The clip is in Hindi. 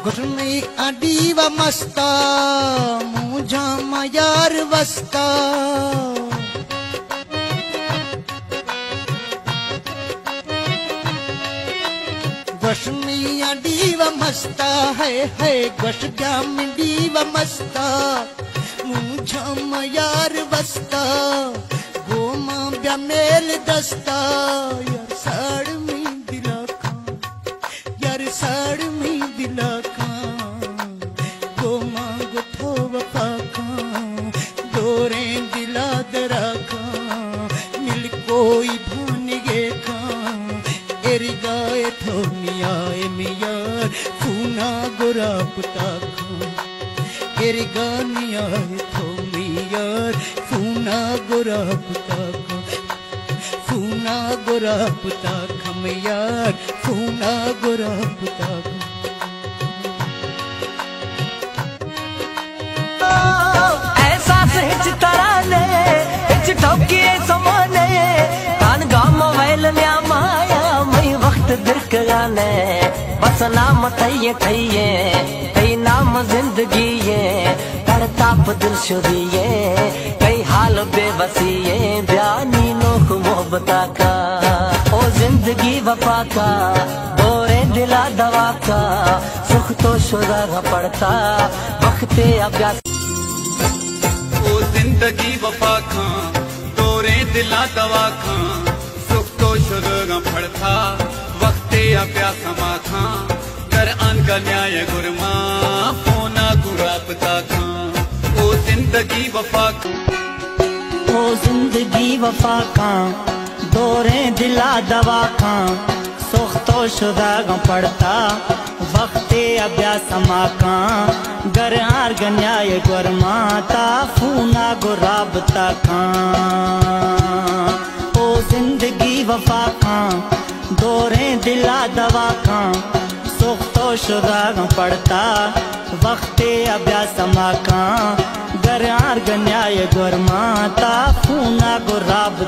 गुरमी अडी व मस्ता मुझा मयार वस्ता गुरमी अडी व मस्ता है गुश जामडी व मस्ता मुझा मयार वस्ता गोमा ब्या मेल दस्ता यार साड़ में दिला खां यार साड़ में दिला कोई भानिगे खां एरी गाए थो मियाए मियार फूना गोरा पुता खां एरी गानियाए थो मियार फूना गोरा पुता खां फूना गोरा पुता खम यार फूना गोरा पुता ऐसा हिच तराने हिच ठोकी समाने वक्त दिरक गाने बस नाम थैये थैये कई नाम जिंदगी ये तड़ताप दिल शुरिये कई हाल बेबसी ये बयानी नोख मोहब्बता का ओ जिंदगी वफा का दौरे दिला दवा का सुख तो शुदा पड़ता वक्त अभ्यास ओ जिंदगी वफा का दौरे दिला दवा का शुरू पड़ता वक्ते अप्या समा था कर अन का न्याय गुरमा फोना गुरापता था ओ जिंदगी वफा का दौरे दिला दवा का सुख तो शुदा पड़ता वक्ते अप्या समा का गर आर न्याय गुरमा ता फोना गुरापता का जिंदगी वफा खां दौरे दिला दवा खां सुख तो शुदा पड़ता वक्ते अभ्या समा खां गर आर न्याय गुरमा ता फूना गुराब